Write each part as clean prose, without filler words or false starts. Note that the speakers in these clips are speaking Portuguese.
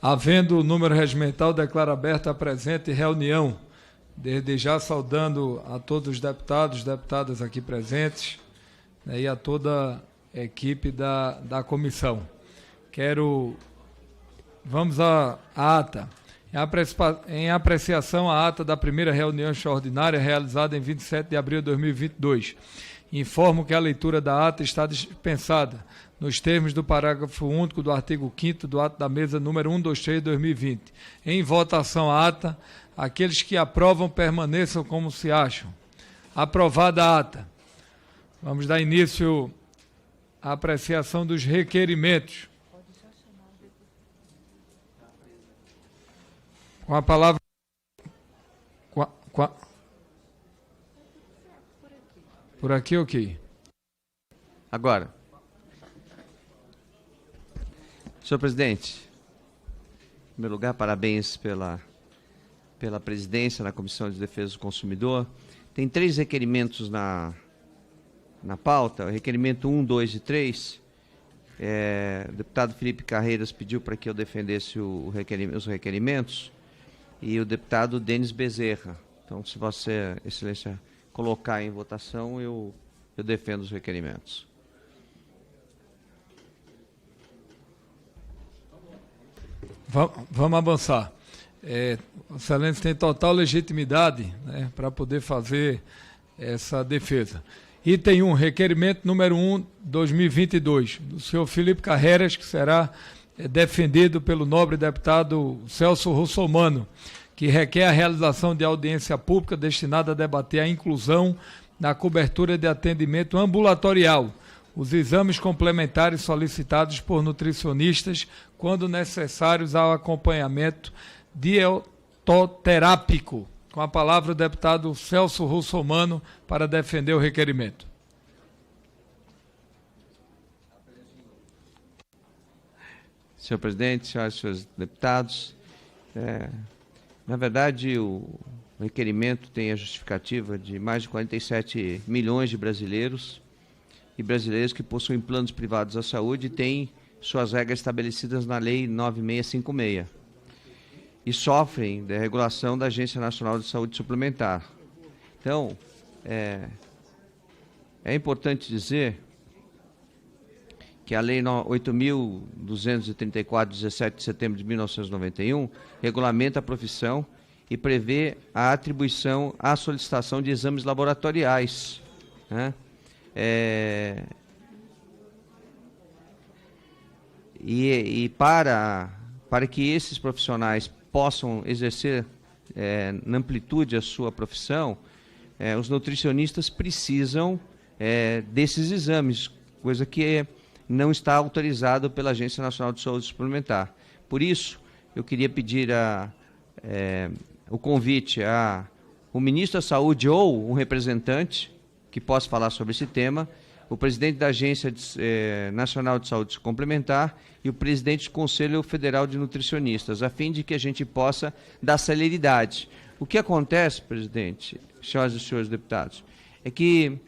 Havendo o número regimental, declaro aberta a presente reunião. Desde já saudando a todos os deputados, deputadas aqui presentes, né, e a toda a equipe da comissão. Vamos à ata. Em apreciação, a ata da primeira reunião extraordinária realizada em 27 de abril de 2022. Informo que a leitura da ata está dispensada, nos termos do parágrafo único do artigo 5º do ato da mesa número 123 de 2020. Em votação a ata, aqueles que aprovam permaneçam como se acham. Aprovada a ata. Vamos dar início à apreciação dos requerimentos. Com a palavra... Por aqui, ok. Agora. Senhor presidente, em primeiro lugar, parabéns pela presidência na Comissão de Defesa do Consumidor. Tem 3 requerimentos na pauta, o requerimento 1, 2 e 3. O deputado Felipe Carreiras pediu para que eu defendesse os requerimentos, e o deputado Denis Bezerra. Então, se Vossa Excelência colocar em votação, eu defendo os requerimentos. Vamos avançar. O Excelência tem total legitimidade, né, para poder fazer essa defesa. Item 1, requerimento número 1, 2022, do senhor Felipe Carreiras, que será defendido pelo nobre deputado Celso Russomano, que requer a realização de audiência pública destinada a debater a inclusão na cobertura de atendimento ambulatorial, os exames complementares solicitados por nutricionistas quando necessários ao acompanhamento dietoterápico. Com a palavra o deputado Celso Russomano para defender o requerimento. Senhor presidente, senhoras e senhores deputados, na verdade o requerimento tem a justificativa de mais de 47 milhões de brasileiros e brasileiros que possuem planos privados da saúde e têm suas regras estabelecidas na Lei 9656 e sofrem da regulação da Agência Nacional de Saúde Suplementar. Então, é importante dizer que a Lei 8.234, 17 de setembro de 1991, regulamenta a profissão e prevê a atribuição à solicitação de exames laboratoriais, né? Para que esses profissionais possam exercer na amplitude a sua profissão, os nutricionistas precisam desses exames, coisa que não está autorizado pela Agência Nacional de Saúde Suplementar. Por isso, eu queria pedir o convite ao ministro da Saúde ou um representante que possa falar sobre esse tema, o presidente da Agência Nacional de Saúde Complementar e o presidente do Conselho Federal de Nutricionistas, a fim de que a gente possa dar celeridade. O que acontece, presidente, senhoras e senhores deputados, é que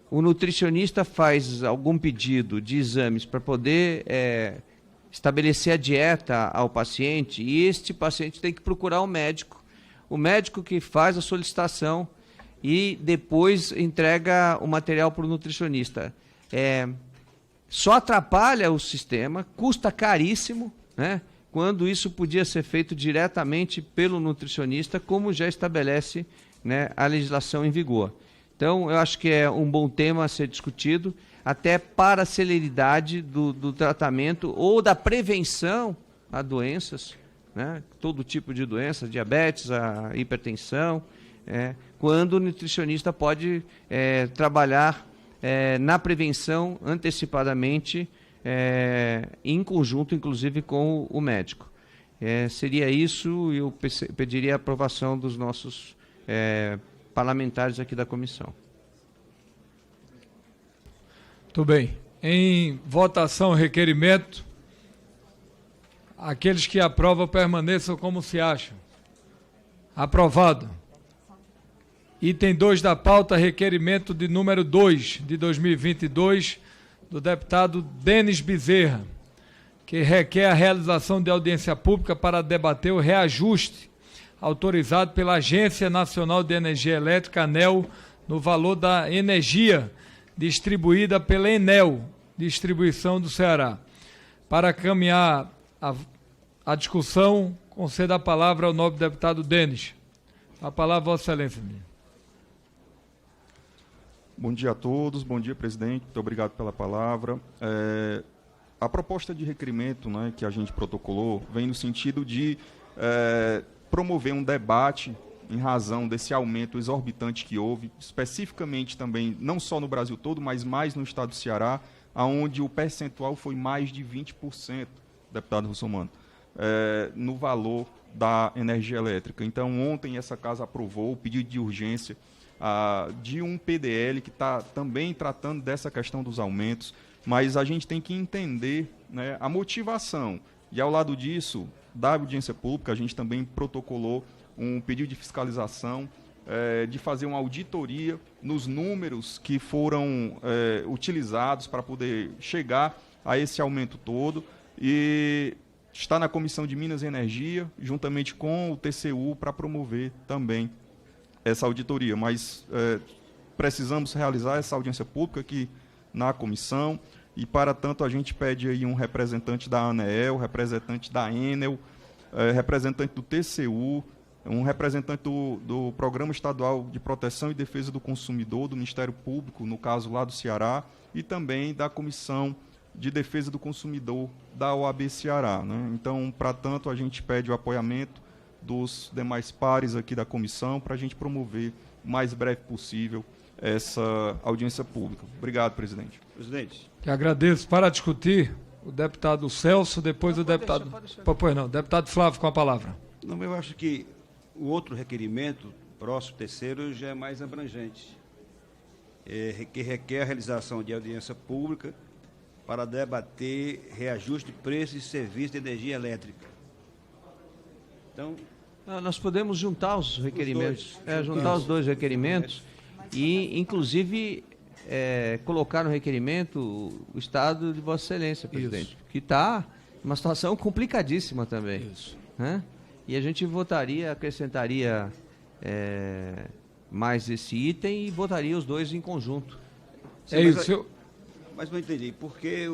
o nutricionista faz algum pedido de exames para poder estabelecer a dieta ao paciente e este paciente tem que procurar o médico que faz a solicitação e depois entrega o material para o nutricionista. Só atrapalha o sistema, custa caríssimo, né, quando isso podia ser feito diretamente pelo nutricionista, como já estabelece, né, a legislação em vigor. Então, eu acho que é um bom tema a ser discutido, até para a celeridade do tratamento ou da prevenção a doenças, né, todo tipo de doença, diabetes, a hipertensão, quando o nutricionista pode trabalhar na prevenção antecipadamente, em conjunto, inclusive, com o médico. Seria isso, e eu pediria a aprovação dos nossos parlamentares aqui da comissão. Muito bem. Em votação, requerimento. Aqueles que aprovam permaneçam como se acham. Aprovado. Item 2 da pauta, requerimento de número 2 de 2022, do deputado Denis Bezerra, que requer a realização de audiência pública para debater o reajuste autorizado pela Agência Nacional de Energia Elétrica, ANEEL, no valor da energia distribuída pela Enel, Distribuição do Ceará. Para caminhar a discussão, concedo a palavra ao nobre deputado Denis. A palavra, Vossa Excelência. Bom dia a todos, bom dia, presidente, muito obrigado pela palavra. A proposta de requerimento, né, que a gente protocolou vem no sentido de promover um debate em razão desse aumento exorbitante que houve, especificamente também, não só no Brasil todo, mas mais no estado do Ceará, onde o percentual foi mais de 20%, deputado Russomano, no valor da energia elétrica. Então, ontem essa casa aprovou o pedido de urgência de um PDL que está também tratando dessa questão dos aumentos, mas a gente tem que entender, né, a motivação. E, ao lado disso, da audiência pública, a gente também protocolou um pedido de fiscalização, de fazer uma auditoria nos números que foram utilizados para poder chegar a esse aumento todo, e está na Comissão de Minas e Energia, juntamente com o TCU, para promover também essa auditoria. Mas precisamos realizar essa audiência pública aqui na comissão, e, para tanto, a gente pede aí um representante da ANEEL, representante da Enel, representante do TCU, um representante do Programa Estadual de Proteção e Defesa do Consumidor, do Ministério Público, no caso lá do Ceará, e também da Comissão de Defesa do Consumidor da OAB Ceará, né? Então, para tanto, a gente pede o apoiamento dos demais pares aqui da comissão para a gente promover o mais breve possível essa audiência pública. Obrigado, presidente. Presidente. Que agradeço. Para discutir, o deputado Celso, depois o deputado... Pois não, deputado Flávio com a palavra. Não, eu acho que o outro requerimento, próximo, terceiro, já é mais abrangente, que requer a realização de audiência pública para debater reajuste de preços e serviços de energia elétrica. Então, nós podemos juntar os requerimentos, juntar os dois requerimentos e, inclusive, colocar no requerimento o estado de Vossa Excelência, presidente, isso, que está numa situação complicadíssima também. Isso. Né? E a gente votaria, acrescentaria mais esse item e votaria os dois em conjunto. Sim, isso. Mas não entendi, por que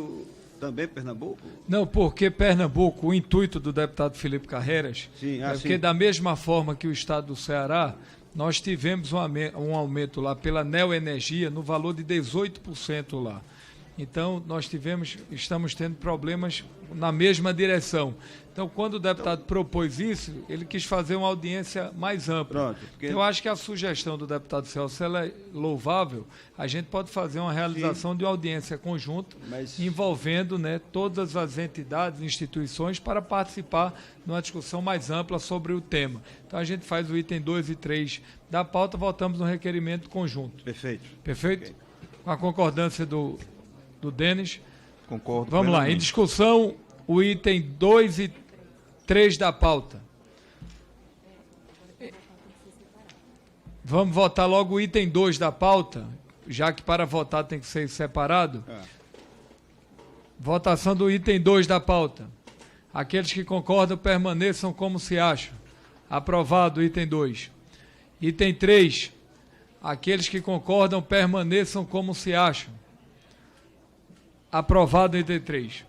também Pernambuco? Não, porque Pernambuco, o intuito do deputado Felipe Carreiras, porque da mesma forma que o estado do Ceará, nós tivemos um aumento lá pela Neoenergia no valor de 18% lá. Então, estamos tendo problemas na mesma direção. Então, quando o deputado propôs isso, ele quis fazer uma audiência mais ampla. Pronto, Eu acho que a sugestão do deputado Celso é louvável. A gente pode fazer uma realização de uma audiência conjunta, envolvendo, né, todas as entidades, instituições, para participar de uma discussão mais ampla sobre o tema. Então, a gente faz o item 2 e 3 da pauta, votamos no requerimento conjunto. Perfeito. Perfeito? Okay. Com a concordância do Denis. Concordo. Vamos lá. Em discussão, o item 2 e 3 da pauta. Vamos votar logo o item 2 da pauta, já que para votar tem que ser separado. Votação do item 2 da pauta. Aqueles que concordam permaneçam como se acham. Aprovado o item 2. Item 3. Aqueles que concordam permaneçam como se acham. Aprovado o item 3.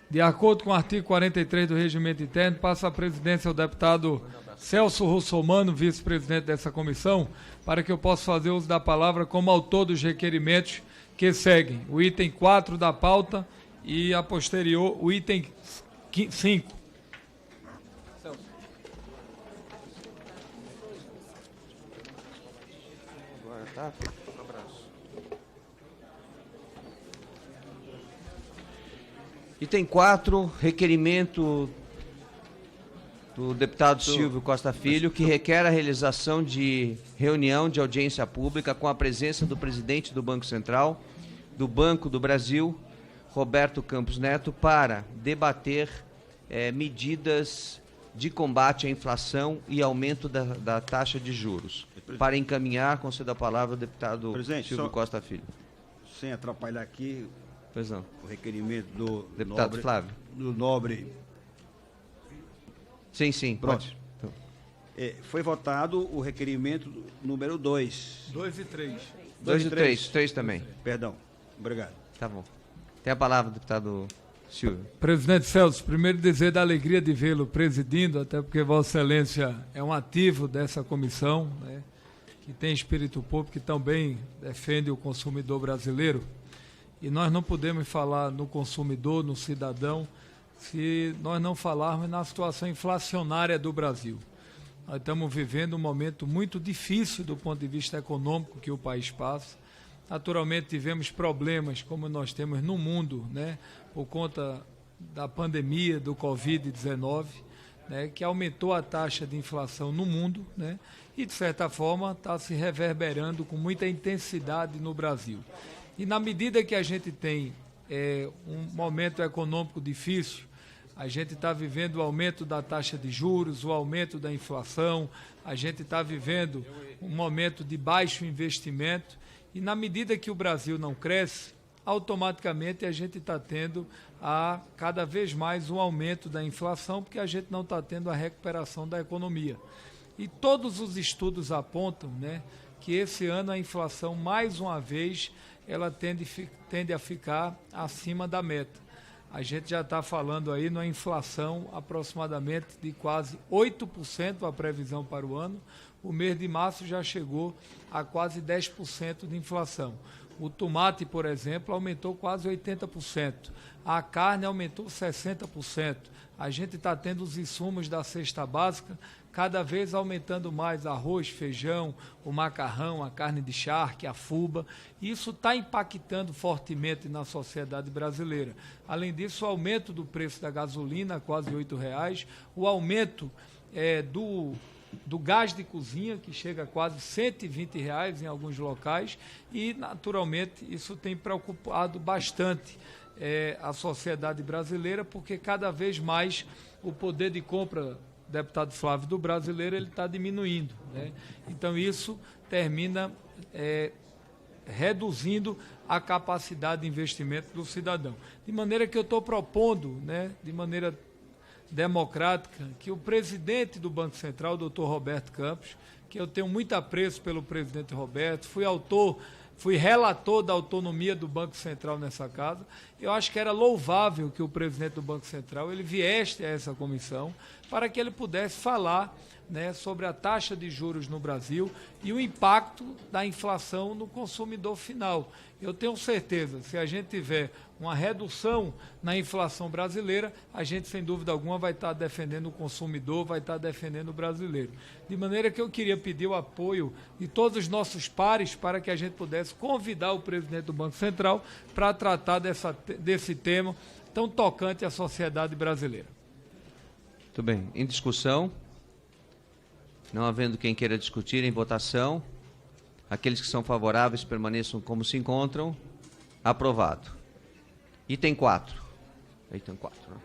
De acordo com o artigo 43 do Regimento Interno, passa a presidência ao deputado Celso Russomano, vice-presidente dessa comissão, para que eu possa fazer uso da palavra como autor dos requerimentos que seguem. O item 4 da pauta e, a posterior, o item 5. Agora tá. Item 4, requerimento do deputado Silvio Costa Filho, que requer a realização de reunião de audiência pública com a presença do presidente do Banco Central, do Banco do Brasil, Roberto Campos Neto, para debater medidas de combate à inflação e aumento da taxa de juros. Para encaminhar, concedo a palavra ao deputado Silvio Costa Filho. Sem atrapalhar aqui Pois não. o requerimento do Deputado nobre, Flávio. do nobre. Sim, Pronto. pode. Foi votado o requerimento número 2. 2 e 3. 2 e 3. 3 também. Perdão. Obrigado. Tá bom. Tem a palavra, deputado Silvio. Presidente Celso, primeiro dizer da alegria de vê-lo presidindo, até porque Vossa Excelência é um ativo dessa comissão, né, que tem espírito público, que também defende o consumidor brasileiro. E nós não podemos falar no consumidor, no cidadão, se nós não falarmos na situação inflacionária do Brasil. Nós estamos vivendo um momento muito difícil do ponto de vista econômico que o país passa. Naturalmente tivemos problemas como nós temos no mundo, né, por conta da pandemia do Covid-19, né, que aumentou a taxa de inflação no mundo, né, e de certa forma está se reverberando com muita intensidade no Brasil. E na medida que a gente tem um momento econômico difícil, a gente está vivendo o aumento da taxa de juros, o aumento da inflação, a gente está vivendo um momento de baixo investimento, e na medida que o Brasil não cresce, automaticamente a gente está tendo cada vez mais um aumento da inflação, porque a gente não está tendo a recuperação da economia. E todos os estudos apontam, né, que esse ano a inflação, mais uma vez, ela tende a ficar acima da meta. A gente já está falando aí numa inflação aproximadamente de quase 8% a previsão para o ano. O mês de março já chegou a quase 10% de inflação. O tomate, por exemplo, aumentou quase 80%. A carne aumentou 60%. A gente está tendo os insumos da cesta básica cada vez aumentando mais: arroz, feijão, o macarrão, a carne de charque, a fuba. Isso está impactando fortemente na sociedade brasileira. Além disso, o aumento do preço da gasolina, quase R$ 8,00, o aumento do gás de cozinha, que chega a quase R$ 120,00 em alguns locais, e, naturalmente, isso tem preocupado bastante a sociedade brasileira, porque cada vez mais o poder de compra, deputado Flávio, do brasileiro, ele está diminuindo, né? Então isso termina reduzindo a capacidade de investimento do cidadão. De maneira que eu estou propondo, né, de maneira democrática, que o presidente do Banco Central, o doutor Roberto Campos, que eu tenho muito apreço pelo presidente Roberto, fui relator da autonomia do Banco Central nessa casa. Eu acho que era louvável que o presidente do Banco Central ele viesse a essa comissão para que ele pudesse falar, né, sobre a taxa de juros no Brasil e o impacto da inflação no consumidor final. Eu tenho certeza, se a gente tiver uma redução na inflação brasileira, a gente, sem dúvida alguma, vai estar defendendo o consumidor, vai estar defendendo o brasileiro. De maneira que eu queria pedir o apoio de todos os nossos pares para que a gente pudesse convidar o presidente do Banco Central para tratar desse tema tão tocante à sociedade brasileira. Muito bem. Em discussão? Não havendo quem queira discutir, em votação. Aqueles que são favoráveis permaneçam como se encontram. Aprovado. Item 4. Item 4, né?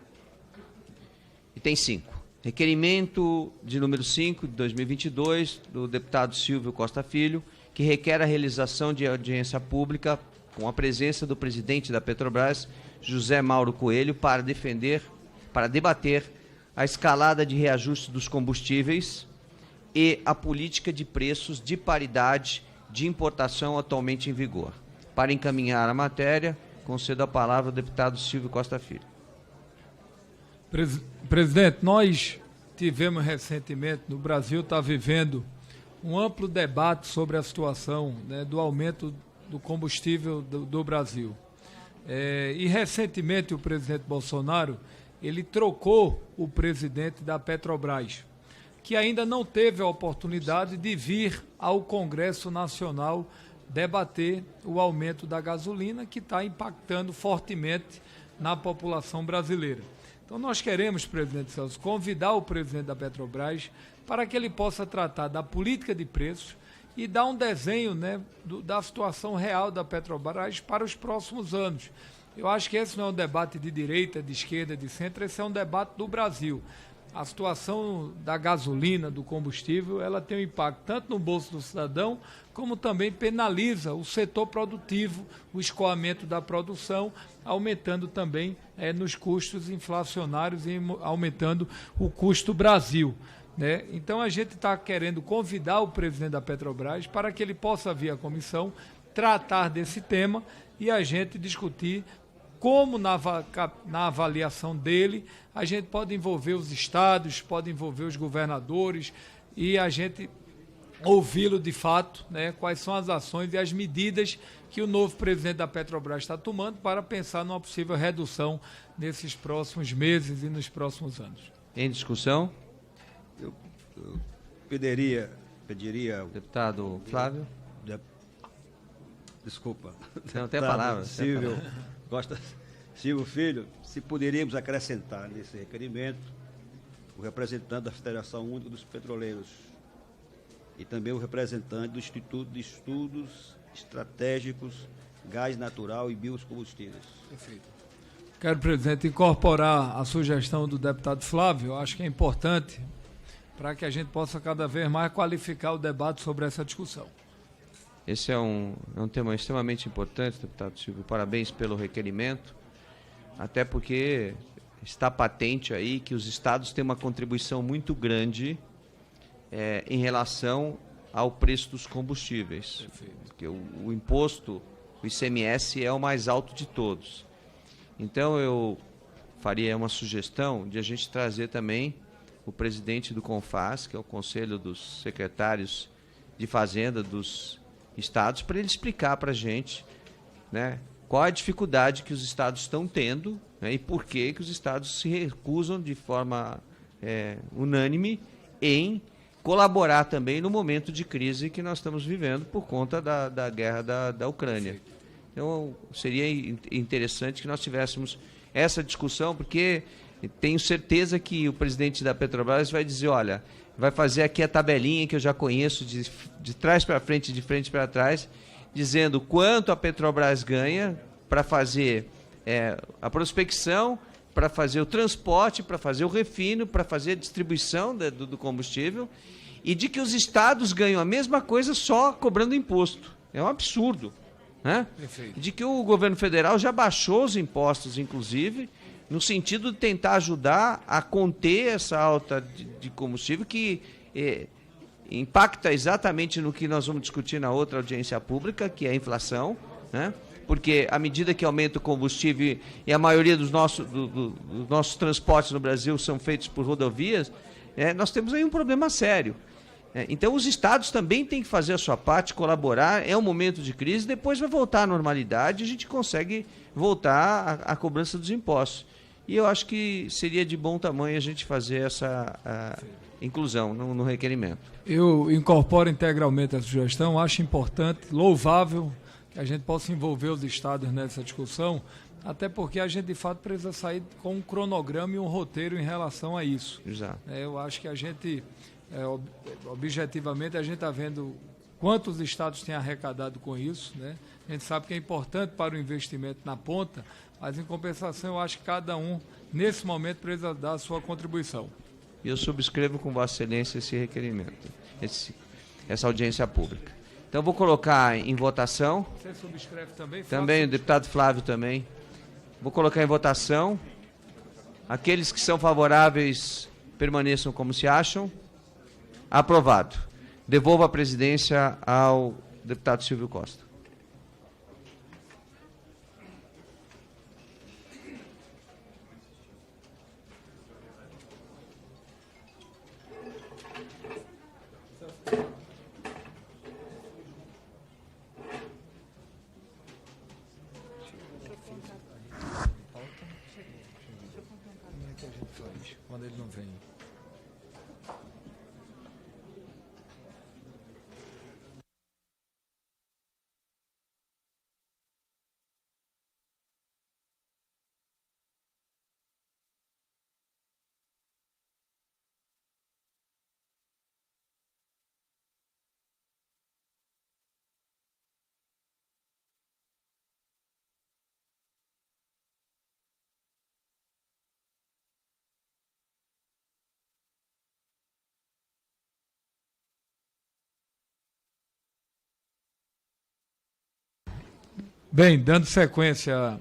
Item 5. Requerimento de número 5 de 2022 do deputado Silvio Costa Filho, que requer a realização de audiência pública com a presença do presidente da Petrobras, José Mauro Coelho, para debater a escalada de reajuste dos combustíveis e a política de preços de paridade de importação atualmente em vigor. Para encaminhar a matéria, concedo a palavra ao deputado Silvio Costa Filho. Presidente, nós tivemos recentemente, no Brasil está vivendo um amplo debate sobre a situação, né, do aumento do combustível do Brasil. E recentemente o presidente Bolsonaro, ele trocou o presidente da Petrobras, que ainda não teve a oportunidade de vir ao Congresso Nacional debater o aumento da gasolina, que está impactando fortemente na população brasileira. Então nós queremos, presidente Celso, convidar o presidente da Petrobras para que ele possa tratar da política de preços e dar um desenho, né, da situação real da Petrobras para os próximos anos. Eu acho que esse não é um debate de direita, de esquerda, de centro, esse é um debate do Brasil. a situação da gasolina, do combustível, ela tem um impacto tanto no bolso do cidadão, como também penaliza o setor produtivo, o escoamento da produção, aumentando também nos custos inflacionários e aumentando o custo Brasil. Né? Então a gente está querendo convidar o presidente da Petrobras para que ele possa vir à comissão, tratar desse tema e a gente discutir como na avaliação dele a gente pode envolver os estados, pode envolver os governadores e a gente ouvi-lo de fato, né, quais são as ações e as medidas que o novo presidente da Petrobras está tomando para pensar numa possível redução nesses próximos meses e nos próximos anos. Em discussão? Eu pediria ao Deputado Flávio? Desculpa. Não tem a palavra. Silvio Filho, se poderíamos acrescentar nesse requerimento o representante da Federação Única dos Petroleiros e também o representante do Instituto de Estudos Estratégicos, Gás Natural e Biocombustíveis. Perfeito. Quero, presidente, incorporar a sugestão do deputado Flávio. Eu acho que é importante para que a gente possa cada vez mais qualificar o debate sobre essa discussão. Esse é um tema extremamente importante, deputado Silvio. Parabéns pelo requerimento, até porque está patente aí que os estados têm uma contribuição muito grande em relação ao preço dos combustíveis. Perfeito. Porque o imposto, o ICMS, é o mais alto de todos. Então eu faria uma sugestão de a gente trazer também o presidente do CONFAS, que é o Conselho dos Secretários de Fazenda dos estados, para ele explicar para a gente, né, qual a dificuldade que os estados estão tendo, né, e por que os estados se recusam de forma unânime em colaborar também no momento de crise que nós estamos vivendo por conta da guerra da Ucrânia. Então, seria interessante que nós tivéssemos essa discussão, porque tenho certeza que o presidente da Petrobras vai dizer, olha, vai fazer aqui a tabelinha que eu já conheço de trás para frente, de frente para trás, dizendo quanto a Petrobras ganha para fazer a prospecção, para fazer o transporte, para fazer o refino, para fazer a distribuição do combustível, e de que os estados ganham a mesma coisa só cobrando imposto. É um absurdo. Né? De que o governo federal já baixou os impostos, inclusive, no sentido de tentar ajudar a conter essa alta de combustível que impacta exatamente no que nós vamos discutir na outra audiência pública, que é a inflação, né? Porque à medida que aumenta o combustível e a maioria dos nossos transportes no Brasil são feitos por rodovias, nós temos aí um problema sério. Então os estados também têm que fazer a sua parte, colaborar, é um momento de crise, depois vai voltar à normalidade e a gente consegue voltar à cobrança dos impostos. E eu acho que seria de bom tamanho a gente fazer essa inclusão no requerimento. Eu incorporo integralmente a sugestão, acho importante, louvável, que a gente possa envolver os estados nessa discussão, até porque a gente de fato precisa sair com um cronograma e um roteiro em relação a isso. Exato. Eu acho que a gente... objetivamente a gente está vendo quantos estados têm arrecadado com isso, né? A gente sabe que é importante para o investimento na ponta, mas em compensação eu acho que cada um nesse momento precisa dar a sua contribuição. E eu subscrevo com Vossa Excelência esse requerimento, essa audiência pública. Então vou colocar em votação. Você subscreve também? Também, o deputado Flávio também. Vou colocar em votação. Aqueles que são favoráveis permaneçam como se acham. Aprovado. Devolvo a presidência ao deputado Silvio Costa. Quando ele não vem. Bem, dando sequência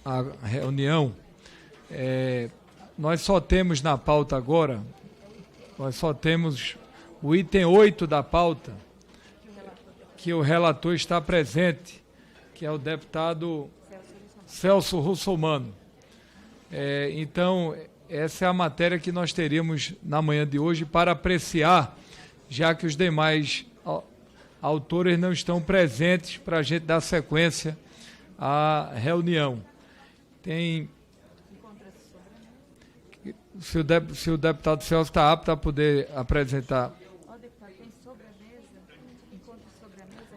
à reunião, nós só temos na pauta agora, nós só temos o item 8 da pauta, que o relator está presente, que é o deputado Celso Russomano. Então, essa é a matéria que nós teríamos na manhã de hoje para apreciar, já que os demais autores não estão presentes para a gente dar sequência à reunião. Se o deputado Celso está apto a poder apresentar.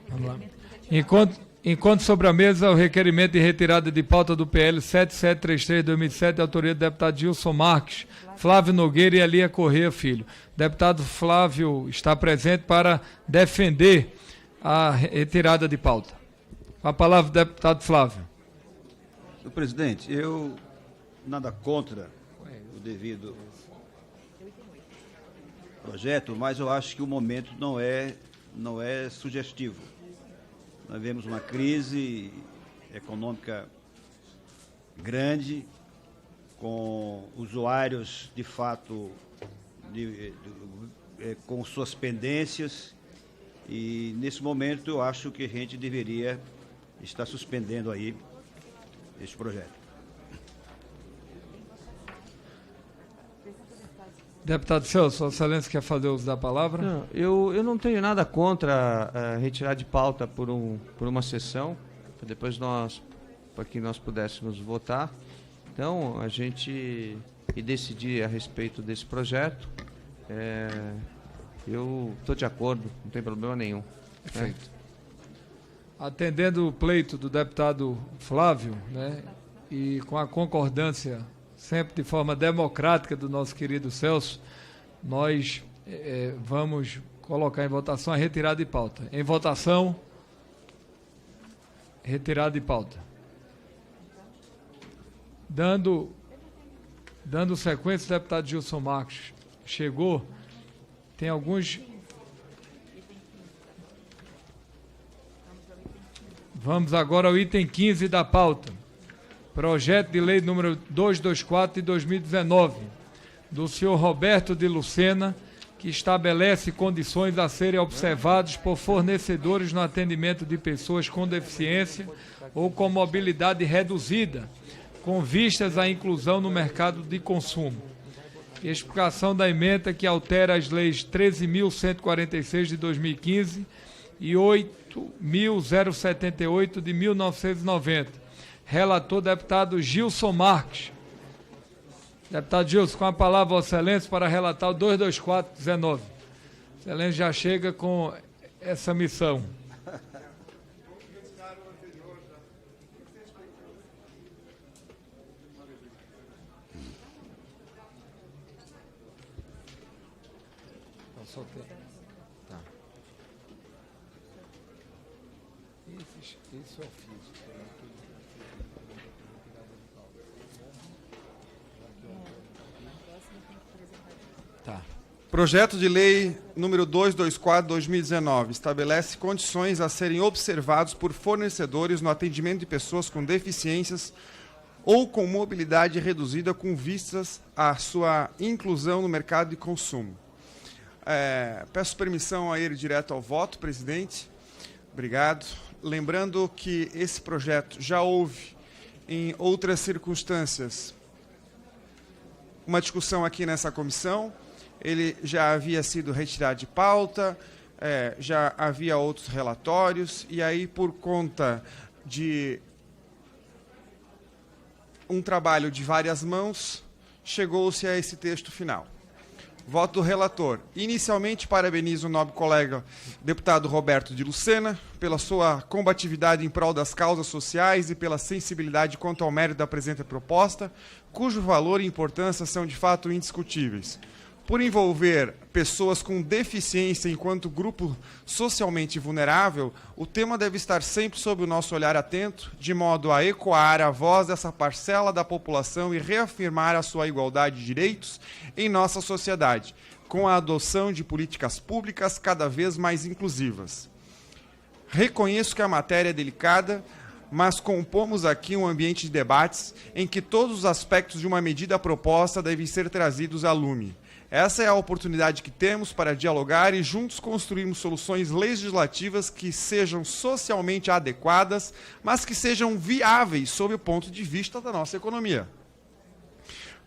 Vamos lá. Enquanto sobre a mesa o requerimento de retirada de pauta do PL 7733/2007, de autoria do deputado Gilson Marques, Flávio Nogueira e Elia Corrêa Filho. O deputado Flávio está presente para defender a retirada de pauta. Com a palavra o deputado Flávio. Senhor presidente, eu nada contra o devido projeto, mas eu acho que o momento não é sugestivo. Nós vemos uma crise econômica grande, com usuários, de fato, com suas pendências, e, nesse momento, eu acho que a gente deveria estar suspendendo aí este projeto. Deputado Celso, Sua Excelência quer fazer uso da palavra? Não, eu não tenho nada contra retirar de pauta por uma sessão, para que nós pudéssemos votar. Então, a gente decidir a respeito desse projeto. Eu estou de acordo, não tem problema nenhum. Perfeito. Atendendo o pleito do deputado Flávio, né, e com a concordância sempre de forma democrática do nosso querido Celso, nós vamos colocar em votação a retirada de pauta. Em votação, retirada de pauta. Dando sequência, o deputado Gilson Marques chegou. Tem alguns... Vamos agora ao item 15 da pauta. Projeto de lei número 224 de 2019, do senhor Roberto de Lucena, que estabelece condições a serem observadas por fornecedores no atendimento de pessoas com deficiência ou com mobilidade reduzida, com vistas à inclusão no mercado de consumo. Explicação da emenda que altera as leis 13.146 de 2015 e 8.078 de 1990. Relator, deputado Gilson Marques. Deputado Gilson, com a palavra, Vossa Excelência, para relatar o 224/19. Excelência já chega com essa missão. Tá. Isso eu fiz. Tá. Projeto de lei número 224/2019 estabelece condições a serem observados por fornecedores no atendimento de pessoas com deficiências ou com mobilidade reduzida com vistas à sua inclusão no mercado de consumo. Peço permissão a ir direto ao voto, presidente. Obrigado. Lembrando que esse projeto já houve, em outras circunstâncias, uma discussão aqui nessa comissão. Ele já havia sido retirado de pauta, já havia outros relatórios, e aí, por conta de um trabalho de várias mãos, chegou-se a esse texto final. Voto do relator. Inicialmente, parabenizo o nobre colega deputado Roberto de Lucena pela sua combatividade em prol das causas sociais e pela sensibilidade quanto ao mérito da presente proposta, cujo valor e importância são de fato indiscutíveis. Por envolver pessoas com deficiência enquanto grupo socialmente vulnerável, o tema deve estar sempre sob o nosso olhar atento, de modo a ecoar a voz dessa parcela da população e reafirmar a sua igualdade de direitos em nossa sociedade, com a adoção de políticas públicas cada vez mais inclusivas. Reconheço que a matéria é delicada, mas compomos aqui um ambiente de debates em que todos os aspectos de uma medida proposta devem ser trazidos à lume. Essa é a oportunidade que temos para dialogar e juntos construirmos soluções legislativas que sejam socialmente adequadas, mas que sejam viáveis sob o ponto de vista da nossa economia.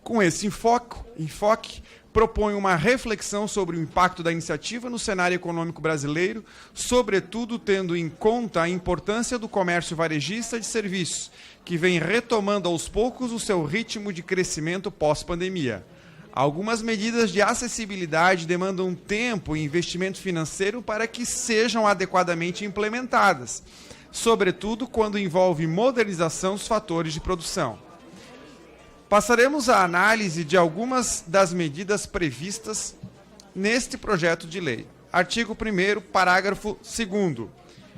Com esse enfoque, proponho uma reflexão sobre o impacto da iniciativa no cenário econômico brasileiro, sobretudo tendo em conta a importância do comércio varejista de serviços, que vem retomando aos poucos o seu ritmo de crescimento pós-pandemia. Algumas medidas de acessibilidade demandam tempo e investimento financeiro para que sejam adequadamente implementadas, sobretudo quando envolve modernização dos fatores de produção. Passaremos à análise de algumas das medidas previstas neste projeto de lei. Artigo 1º, parágrafo 2º.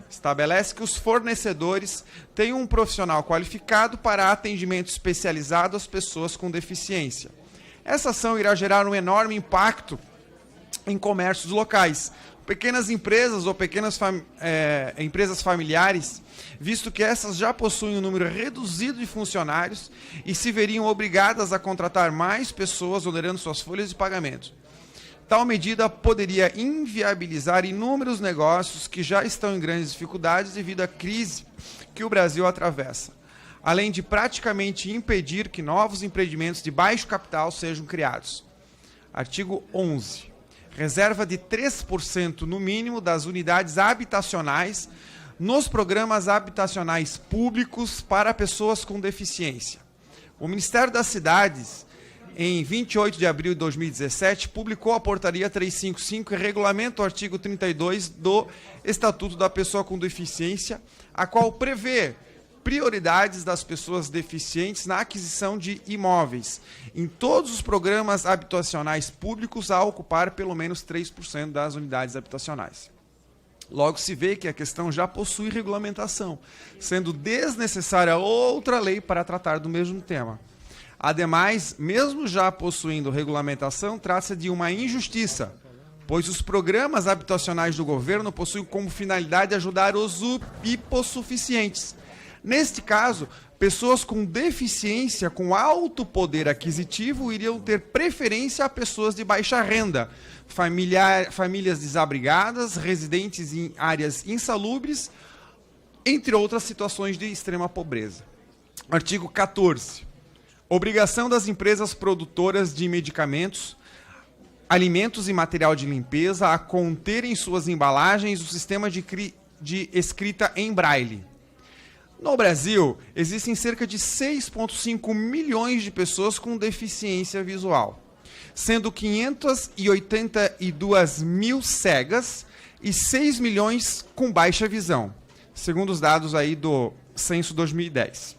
Estabelece que os fornecedores tenham um profissional qualificado para atendimento especializado às pessoas com deficiência. Essa ação irá gerar um enorme impacto em comércios locais, pequenas empresas ou pequenas empresas familiares, visto que essas já possuem um número reduzido de funcionários e se veriam obrigadas a contratar mais pessoas onerando suas folhas de pagamento. Tal medida poderia inviabilizar inúmeros negócios que já estão em grandes dificuldades devido à crise que o Brasil atravessa, além de praticamente impedir que novos empreendimentos de baixo capital sejam criados. Artigo 11. Reserva de 3% no mínimo das unidades habitacionais nos programas habitacionais públicos para pessoas com deficiência. O Ministério das Cidades, em 28 de abril de 2017, publicou a Portaria 355 e regulamenta o artigo 32 do Estatuto da Pessoa com Deficiência, a qual prevê prioridades das pessoas deficientes na aquisição de imóveis, em todos os programas habitacionais públicos a ocupar pelo menos 3% das unidades habitacionais. Logo se vê que a questão já possui regulamentação, sendo desnecessária outra lei para tratar do mesmo tema. Ademais, mesmo já possuindo regulamentação, trata-se de uma injustiça, pois os programas habitacionais do governo possuem como finalidade ajudar os hipossuficientes. Neste caso, pessoas com deficiência com alto poder aquisitivo iriam ter preferência a pessoas de baixa renda, famílias desabrigadas, residentes em áreas insalubres, entre outras situações de extrema pobreza. Artigo 14. Obrigação das empresas produtoras de medicamentos, alimentos e material de limpeza a conter em suas embalagens o sistema de escrita em braille. No Brasil, existem cerca de 6,5 milhões de pessoas com deficiência visual, sendo 582 mil cegas e 6 milhões com baixa visão, segundo os dados aí do Censo 2010.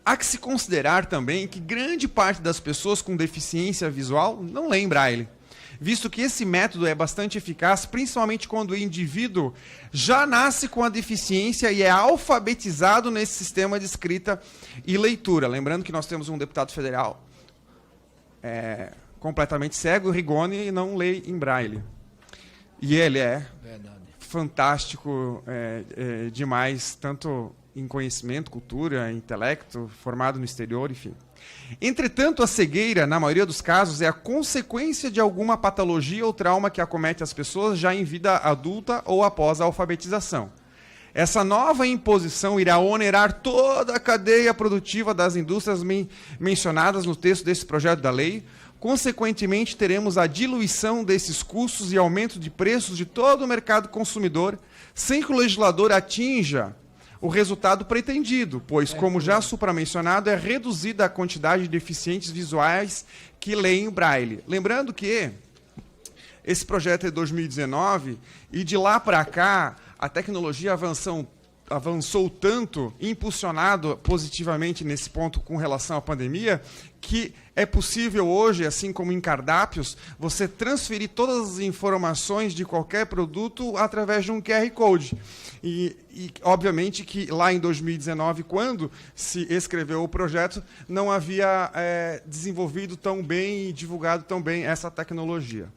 Há que se considerar também que grande parte das pessoas com deficiência visual não lê em braille, visto que esse método é bastante eficaz, principalmente quando o indivíduo já nasce com a deficiência e é alfabetizado nesse sistema de escrita e leitura. Lembrando que nós temos um deputado federal completamente cego, o Rigoni, e não lê em braille. E ele é fantástico demais, tanto em conhecimento, cultura, intelecto, formado no exterior, enfim. Entretanto, a cegueira, na maioria dos casos, é a consequência de alguma patologia ou trauma que acomete as pessoas já em vida adulta ou após a alfabetização. Essa nova imposição irá onerar toda a cadeia produtiva das indústrias mencionadas no texto desse projeto da lei. Consequentemente, teremos a diluição desses custos e aumento de preços de todo o mercado consumidor, sem que o legislador atinja o resultado pretendido, pois, como já supramencionado, é reduzida a quantidade de deficientes visuais que leem o braille. Lembrando que esse projeto é de 2019 e de lá para cá a tecnologia avançou tanto, impulsionado positivamente nesse ponto com relação à pandemia, que é possível hoje, assim como em cardápios, você transferir todas as informações de qualquer produto através de um QR Code. E obviamente que lá em 2019, quando se escreveu o projeto, não havia desenvolvido tão bem e divulgado tão bem essa tecnologia.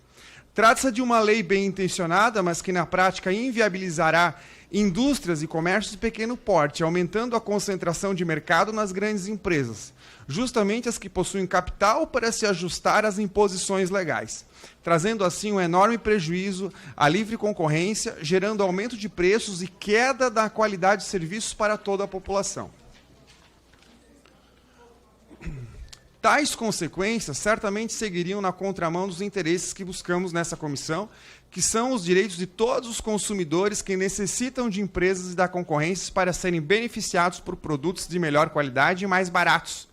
Trata-se de uma lei bem intencionada, mas que na prática inviabilizará indústrias e comércios de pequeno porte, aumentando a concentração de mercado nas grandes empresas, justamente as que possuem capital para se ajustar às imposições legais, trazendo assim um enorme prejuízo à livre concorrência, gerando aumento de preços e queda da qualidade de serviços para toda a população. Tais consequências certamente seguiriam na contramão dos interesses que buscamos nessa comissão, que são os direitos de todos os consumidores que necessitam de empresas e da concorrência para serem beneficiados por produtos de melhor qualidade e mais baratos.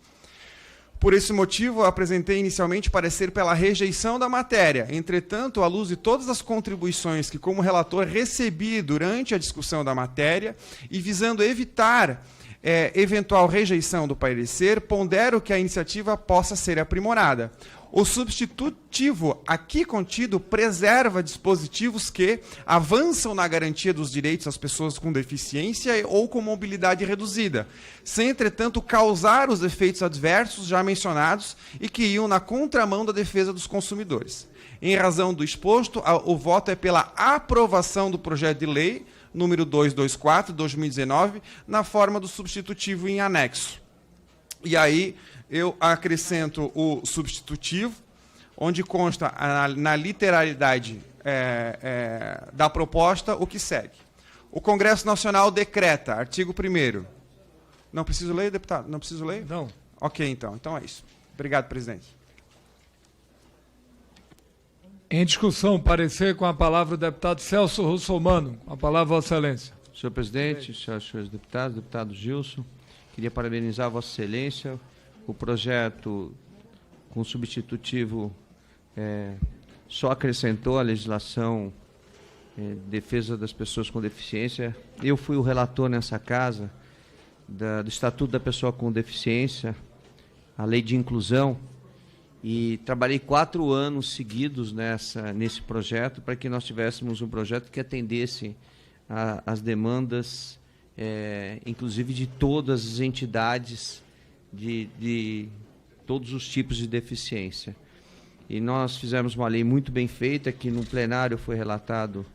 Por esse motivo, eu apresentei inicialmente parecer pela rejeição da matéria. Entretanto, à luz de todas as contribuições que, como relator, recebi durante a discussão da matéria e visando evitar eventual rejeição do parecer, pondero que a iniciativa possa ser aprimorada. O substitutivo aqui contido preserva dispositivos que avançam na garantia dos direitos às pessoas com deficiência ou com mobilidade reduzida, sem, entretanto, causar os efeitos adversos já mencionados e que iam na contramão da defesa dos consumidores. Em razão do exposto, o voto é pela aprovação do projeto de lei número 224, 2019, na forma do substitutivo em anexo. E aí eu acrescento o substitutivo, onde consta na literalidade da proposta o que segue. O Congresso Nacional decreta, artigo 1º. Não preciso ler, deputado? Não preciso ler? Não. Ok, então. Então é isso. Obrigado, presidente. Em discussão, parecer com a palavra o deputado Celso Russomano. Com a palavra, Vossa Excelência. Senhor presidente, senhores deputados, deputado Gilson, queria parabenizar Vossa Excelência. O projeto com substitutivo só acrescentou a legislação de defesa das pessoas com deficiência. Eu fui o relator nessa casa do Estatuto da Pessoa com Deficiência, a Lei de Inclusão, e trabalhei 4 anos seguidos nesse projeto para que nós tivéssemos um projeto que atendesse às demandas, inclusive de todas as entidades de todos os tipos de deficiência. E nós fizemos uma lei muito bem feita, que no plenário foi relatado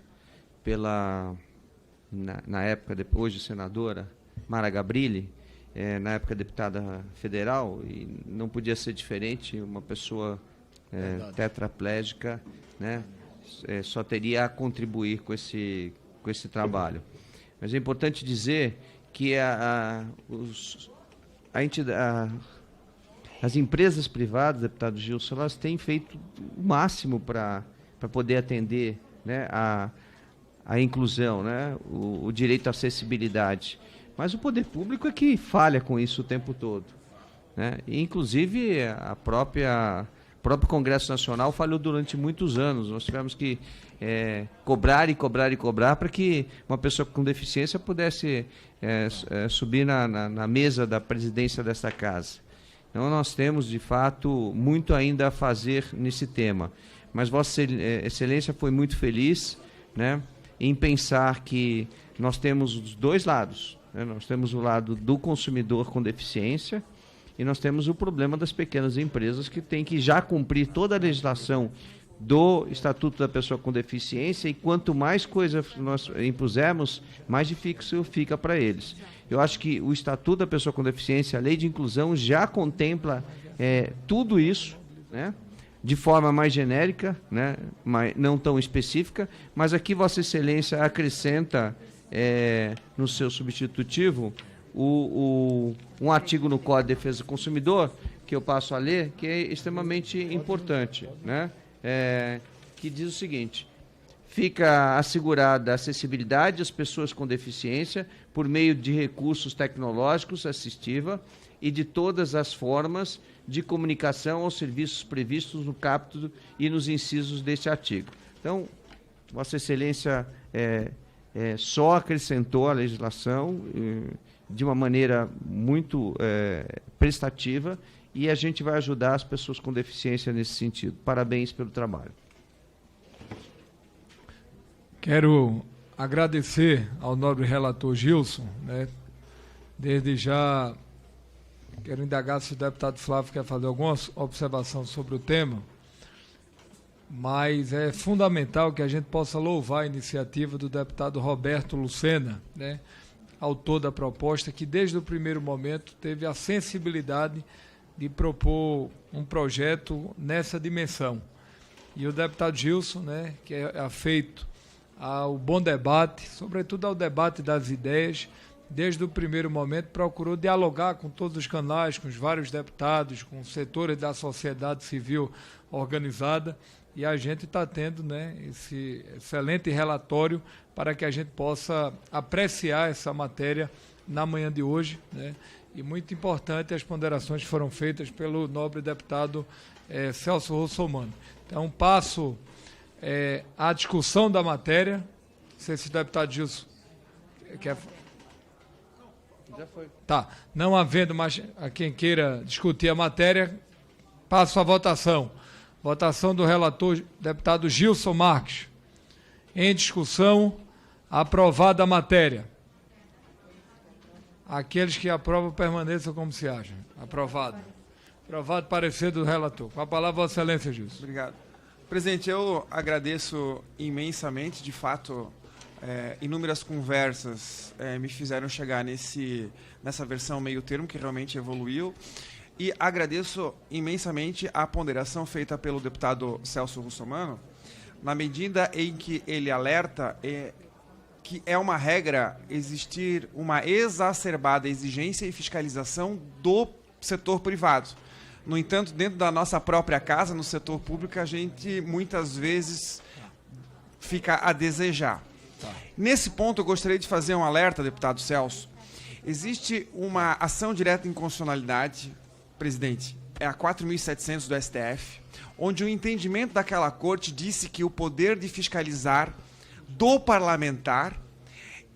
na época, depois de senadora, Mara Gabrilli, na época deputada federal, e não podia ser diferente, uma pessoa tetraplégica, né, só teria a contribuir com esse trabalho. Mas é importante dizer que as empresas privadas, deputado Gilson, elas têm feito o máximo para poder atender, né, a inclusão, né, o direito à acessibilidade. Mas o poder público é que falha com isso o tempo todo, né? E, inclusive, o próprio Congresso Nacional falhou durante muitos anos. Nós tivemos que cobrar para que uma pessoa com deficiência pudesse subir na mesa da presidência desta casa. Então, nós temos, de fato, muito ainda a fazer nesse tema. Mas Vossa Excelência foi muito feliz, né, em pensar que nós temos os dois lados. Nós temos o lado do consumidor com deficiência e nós temos o problema das pequenas empresas que têm que já cumprir toda a legislação do Estatuto da Pessoa com Deficiência, e quanto mais coisas nós impusermos, mais difícil fica para eles. Eu acho que o Estatuto da Pessoa com Deficiência, a Lei de Inclusão, já contempla tudo isso, né, de forma mais genérica, né, não tão específica, mas aqui Vossa Excelência acrescenta no seu substitutivo um artigo no Código de Defesa do Consumidor, que eu passo a ler, que é extremamente importante, né? Que diz o seguinte: fica assegurada a acessibilidade às pessoas com deficiência por meio de recursos tecnológicos assistiva e de todas as formas de comunicação aos serviços previstos no caput e nos incisos deste artigo. Então, Vossa Excelência só acrescentou a legislação de uma maneira muito prestativa, e a gente vai ajudar as pessoas com deficiência nesse sentido. Parabéns pelo trabalho. Quero agradecer ao nobre relator Gilson, né? Desde já quero indagar se o deputado Flávio quer fazer alguma observação sobre o tema. mas é fundamental que a gente possa louvar a iniciativa do deputado Roberto Lucena, né, autor da proposta, que desde o primeiro momento teve a sensibilidade de propor um projeto nessa dimensão. E o deputado Gilson, né, que é afeito ao bom debate, sobretudo ao debate das ideias, desde o primeiro momento procurou dialogar com todos os canais, com os vários deputados, com setores da sociedade civil organizada, e a gente está tendo, né, esse excelente relatório para que a gente possa apreciar essa matéria na manhã de hoje, né, e muito importante as ponderações que foram feitas pelo nobre deputado Celso Russomano. Então, passo à discussão da matéria. Não sei se o deputado Gilson quer... Já foi. Tá. Não havendo mais a quem queira discutir a matéria, passo à votação. Votação do relator, deputado Gilson Marques. Em discussão, aprovada a matéria. Aqueles que aprovam permaneçam como se acham. Aprovado. Aprovado o parecer do relator. Com a palavra, Vossa Excelência, Gilson. Obrigado. Presidente, eu agradeço imensamente, de fato, inúmeras conversas me fizeram chegar nessa versão meio termo, que realmente evoluiu, e agradeço imensamente a ponderação feita pelo deputado Celso Russomano, na medida em que ele alerta que é uma regra existir uma exacerbada exigência e fiscalização do setor privado. No entanto, dentro da nossa própria casa, no setor público, a gente muitas vezes fica a desejar. Tá. Nesse ponto, eu gostaria de fazer um alerta, deputado Celso. Existe uma ação direta de inconstitucionalidade, presidente, é a 4.700 do STF, onde o entendimento daquela corte disse que o poder de fiscalizar do parlamentar,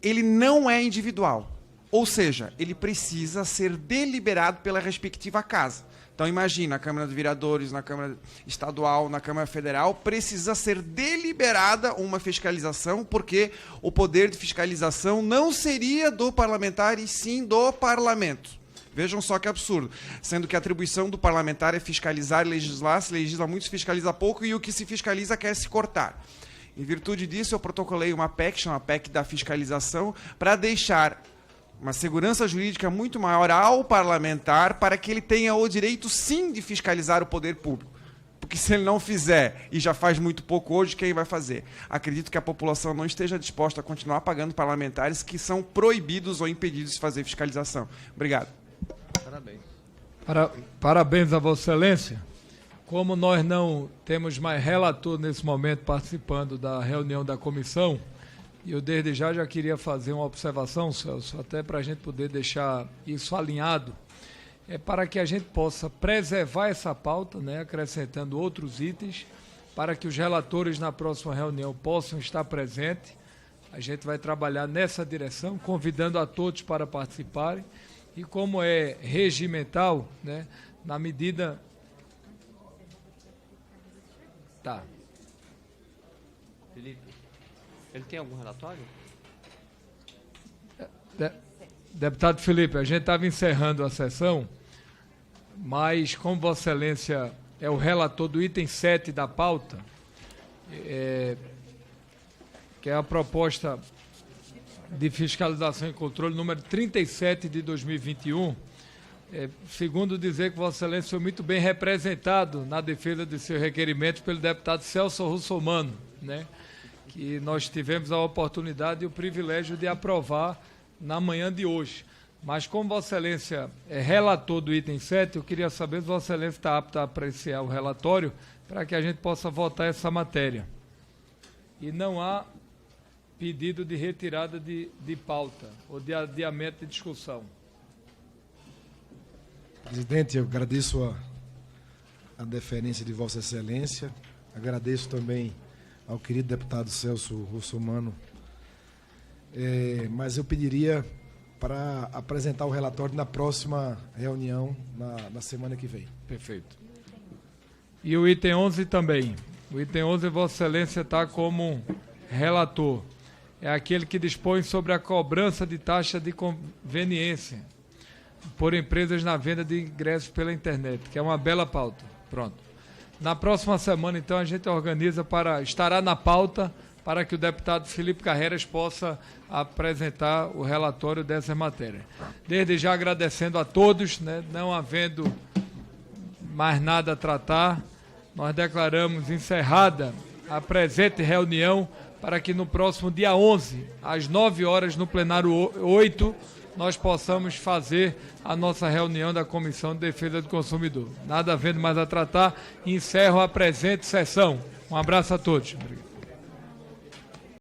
ele não é individual. Ou seja, ele precisa ser deliberado pela respectiva casa. Então, imagina, a Câmara de Vereadores, na Câmara Estadual, na Câmara Federal, precisa ser deliberada uma fiscalização, porque o poder de fiscalização não seria do parlamentar, e sim do parlamento. Vejam só que absurdo. Sendo que a atribuição do parlamentar é fiscalizar e legislar, se legisla muito, se fiscaliza pouco, e o que se fiscaliza quer se cortar. Em virtude disso, eu protocolei uma PEC, chama PEC da fiscalização, para deixar uma segurança jurídica muito maior ao parlamentar, para que ele tenha o direito, sim, de fiscalizar o poder público. Porque se ele não fizer, e já faz muito pouco hoje, quem vai fazer? Acredito que a população não esteja disposta a continuar pagando parlamentares que são proibidos ou impedidos de fazer fiscalização. Obrigado. Parabéns. Parabéns a Vossa Excelência. Como nós não temos mais relator nesse momento participando da reunião da comissão, eu desde já queria fazer uma observação, Celso, até para a gente poder deixar isso alinhado, para que a gente possa preservar essa pauta, né, acrescentando outros itens, para que os relatores na próxima reunião possam estar presentes. A gente vai trabalhar nessa direção, convidando a todos para participarem, e como é regimental, né, na medida... Tá. Felipe, ele tem algum relatório? Deputado Felipe, a gente estava encerrando a sessão, mas como Vossa Excelência é o relator do item 7 da pauta, que é a proposta de fiscalização e controle número 37 de 2021, segundo dizer que Vossa Excelência foi muito bem representado na defesa de seus requerimentos pelo deputado Celso Russomano, né, que nós tivemos a oportunidade e o privilégio de aprovar na manhã de hoje. Mas como Vossa Excelência é relator do item 7, eu queria saber se Vossa Excelência está apto a apreciar o relatório para que a gente possa votar essa matéria. E não há pedido de retirada de pauta ou de adiamento de discussão. Presidente, eu agradeço a deferência de Vossa Excelência, agradeço também ao querido deputado Celso Russomano, mas eu pediria para apresentar o relatório na próxima reunião, na semana que vem. Perfeito. E o item 11 também. O item 11, Vossa Excelência está como relator. É aquele que dispõe sobre a cobrança de taxa de conveniência por empresas na venda de ingressos pela internet, que é uma bela pauta. Pronto. Na próxima semana, então, a gente organiza estará na pauta para que o deputado Felipe Carreiras possa apresentar o relatório dessa matéria. Desde já agradecendo a todos, né, não havendo mais nada a tratar, nós declaramos encerrada a presente reunião para que no próximo dia 11, às 9 horas, no plenário 8, nós possamos fazer a nossa reunião da Comissão de Defesa do Consumidor. Nada havendo mais a tratar, encerro a presente sessão. Um abraço a todos. Obrigado.